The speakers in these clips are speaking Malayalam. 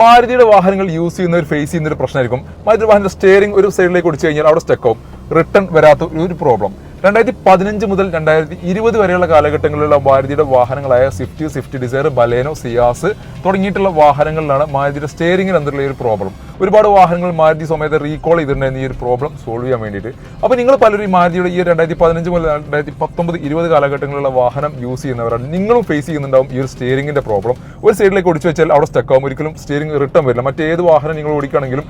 മാരുതിയുടെ വാഹനങ്ങൾ യൂസ് ചെയ്യുന്നവർ ഫേസ് ചെയ്യുന്ന ഒരു പ്രശ്നമായിരിക്കും. മാരുതി വാഹനത്തിന്റെ സ്റ്റിയറിംഗ് ഒരു സൈഡിലേക്ക് ഒടിച്ചു കഴിഞ്ഞാൽ അവിടെ സ്റ്റക്കാവും, റിട്ടേൺ വരാത്ത ഒരു പ്രോബ്ലം. 2015 മുതൽ 2020 വരെയുള്ള കാലഘട്ടങ്ങളിലുള്ള മാരുതിയുടെ വാഹനങ്ങളായ സ്വിഫ്റ്റ് ഡിസയർ, ബലേനോ, സിയാസ് തുടങ്ങിയിട്ടുള്ള വാഹനങ്ങളിലാണ് മാരുതിയുടെ സ്റ്റിയറിംഗിന് എന്നുള്ള ഒരു പ്രോബ്ലം. ഒരുപാട് വാഹനങ്ങൾ മാരുതി സമയത്ത് റീകോൾ ചെയ്തിട്ടുണ്ടായിരുന്നു ഈ ഒരു പ്രോബ്ലം സോൾവ് ചെയ്യാൻ വേണ്ടിയിട്ട്. അപ്പോൾ നിങ്ങൾ പലരും ഈ മാരുതിയുടെ ഈ 2015 മുതൽ 2019-20 കാലഘട്ടങ്ങളിലുള്ള വാഹനം യൂസ് ചെയ്യുന്നവരാണ്. നിങ്ങളും ഫേസ് ചെയ്യുന്നുണ്ടാവും ഈ ഒരു സ്റ്റിയറിംഗിന്റെ പ്രോബ്ലം. ഒരു സൈഡിലേക്ക് ഒടിച്ചു വെച്ചാൽ അവിടെ സ്റ്റക്കാവും, ഒരിക്കലും സ്റ്റിയറിംഗ് റിട്ടേൺ വരില്ല. മറ്റേത് വാഹനം നിങ്ങൾ ഓടിക്കുകയാണെങ്കിലും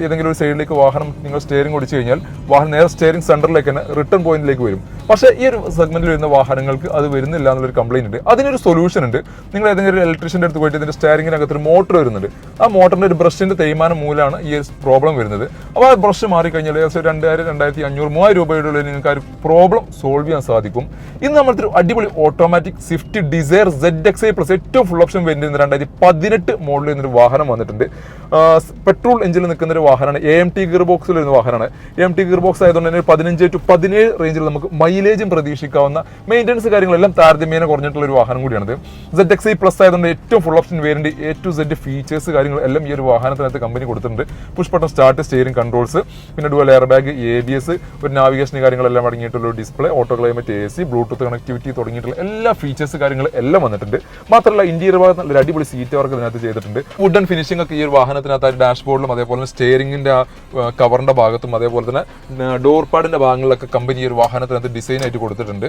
ഏതെങ്കിലും ഒരു സൈഡിലേക്ക് വാഹനം നിങ്ങൾ സ്റ്റിയറിംഗ് ഓടിച്ചു കഴിഞ്ഞാൽ വാഹനം നേരെ സ്റ്റിയറിംഗ് സെന്ററിലേക്ക് തന്നെ റിട്ടേൺ പോയിന്റിലേക്ക് വരും. പക്ഷേ ഈ ഒരു സെഗ്മെന്റിൽ വരുന്ന വാഹനങ്ങൾക്ക് അത് വരുന്നില്ല എന്നുള്ളൊരു കംപ്ലൈന്റ് ഉണ്ട്. അതിനൊരു സൊല്യൂഷൻ ഉണ്ട്. നിങ്ങൾ ഏതെങ്കിലും ഒരു ഇലക്ട്രീഷ്യന്റെ അടുത്ത് പോയിട്ട് ഇതിന്റെ സ്റ്റിയറിംഗിനകത്ത് ഒരു മോട്ടർ വരുന്നുണ്ട്. ആ മോട്ടറിന്റെ ഒരു ബ്രഷിന്റെ തേയ്മാനം മൂലമാണ് ഈ ഒരു പ്രോബ്ലം വരുന്നത്. അപ്പോൾ ആ ബ്രഷ് മാറിക്കഴിഞ്ഞാൽ ഏകദേശം 2000, 2500, 3000 രൂപയുടെ ഉള്ളിൽ നിങ്ങൾക്ക് ആ ഒരു പ്രോബ്ലം സോൾവ് ചെയ്യാൻ സാധിക്കും. ഇന്ന് നമ്മളൊരു അടിപൊളി automatic Swift Dzire ZXi plus ഏറ്റവും ഫുൾ ഓപ്ഷൻ വേണ്ടി 2018 മോഡലിൽ നിന്നൊരു വാഹനം വന്നിട്ടുണ്ട്. പെട്രോൾ എഞ്ചിനിൽ നിൽക്കുന്ന ഒരു വാഹനമാണ്. AMT ഗിയർ ബോക്സിൽ വരുന്ന വാഹനമാണ്. AMT ഗിയർ ബോക്സ് ആയതുകൊണ്ട് തന്നെ 15 to 17 റേഞ്ചിൽ നമുക്ക് മൈലേജും പ്രതീക്ഷിക്കാവുന്ന, മെയിൻ്റനൻസ് കാര്യങ്ങളെല്ലാം താരതമ്യേന കുറഞ്ഞിട്ടുള്ള ഒരു വാഹനം കൂടിയാണിത്. ZXi പ്ലസ് ആയതുകൊണ്ട് ഏറ്റവും full option variant A to Z features കാര്യങ്ങളെല്ലാം ഈ ഒരു വാഹനത്തിനകത്ത് കമ്പനി കൊടുത്തിട്ടുണ്ട്. Push button start, steering controls, പിന്നെ ഡുവൽ എയർ ബാഗ്, ABS, ഒരു നാവിഗേഷൻ കാര്യങ്ങളെല്ലാം അടങ്ങിയിട്ടുള്ള ഒരു display, auto climate AC, Bluetooth connectivity തുടങ്ങിയിട്ടുള്ള എല്ലാ ഫീച്ചേഴ്സ് കാര്യങ്ങൾ എല്ലാം വന്നിട്ടുണ്ട്. മാത്രമല്ല ഇന്റീരിയർ ഭാഗത്ത് നല്ലൊരു അടിപൊളി സീറ്റ് വർക്ക് ഇതിനകത്ത് ചെയ്തിട്ടുണ്ട്. വുഡൻ ഫിനിഷിംഗ് ഒക്കെ ഈ ഒരു വാഹനത്തിനകത്ത് ഡാഷ്ബോർഡിലും അതേപോലെ തന്നെ സ്റ്റിയറിംഗിന്റെ കവറിന്റെ ഭാഗത്തും അതേപോലെ തന്നെ ഡോർ പാഡിന്റെ ഭാഗങ്ങളിലൊക്കെ കമ്പനി ഈ ഒരു വാഹനത്തിനകത്ത് ഡിസൈൻ ആയിട്ട് കൊടുത്തിട്ടുണ്ട്.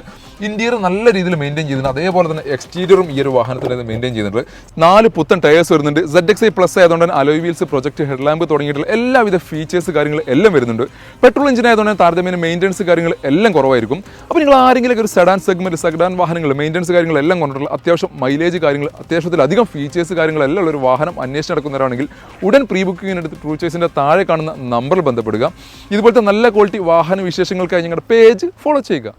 ഇന്റീരിയർ നല്ല രീതിയിൽ മെയിൻറ്റെയിൻ ചെയ്തിട്ടുണ്ട്. അതേപോലെ തന്നെ എക്സ്റ്റീരിയറും ഈ ഒരു വാഹനത്തിനകത്ത് മെയിൻറ്റെയിൻ ചെയ്തിട്ടുണ്ട്. 4 പുത്തൻ ടയേഴ്സ് വരുന്നുണ്ട്. ZXi പ്ലസ് ആയതുകൊണ്ട് തന്നെ അലോയ് വീൽസ്, പ്രൊജക്ട് ഹെഡ്ലാമ്പ് തുടങ്ങിയിട്ടുള്ള എല്ലാവിധ ഫീച്ചേഴ്സ് കാര്യങ്ങൾ എല്ലാം വരുന്നുണ്ട്. പെട്രോൾ എഞ്ചിൻ ആയതുകൊണ്ട് താരതമ്യേന മെയിൻ്റനൻസ് കാര്യങ്ങൾ എല്ലാം കുറവായിരിക്കും. അപ്പോൾ നിങ്ങൾ ആരെങ്കിലും ഒരു സെഡാൻ സെഗ്മെന്റ്, സെഡാൻ വാഹനങ്ങൾ മെയിൻ്റനൻസ് കാര്യങ്ങളെല്ലാം കൊണ്ടിട്ടുള്ള അത്യാവശ്യം മൈലേജ് കാര്യങ്ങൾ, അത്യാവശ്യത്തിലധികം ഫീച്ചേഴ്സ് കാര്യങ്ങളെല്ലാം ഉള്ള ഒരു വാഹനം അന്വേഷിച്ച് നടക്കുന്നവരാണെങ്കിൽ ഉടൻ പ്രീ ബുക്കിങ്ങിനെടുത്ത് ട്രൂ ചോയ്സിന്റെ താഴെ കാണുന്ന നമ്പറിൽ ബന്ധപ്പെടുക. ഇതുപോലത്തെ നല്ല ക്വാളിറ്റി വാഹന വിശേഷങ്ങൾക്കായി ഞങ്ങളുടെ പേജ് ഫോളോ ചെയ്യുക.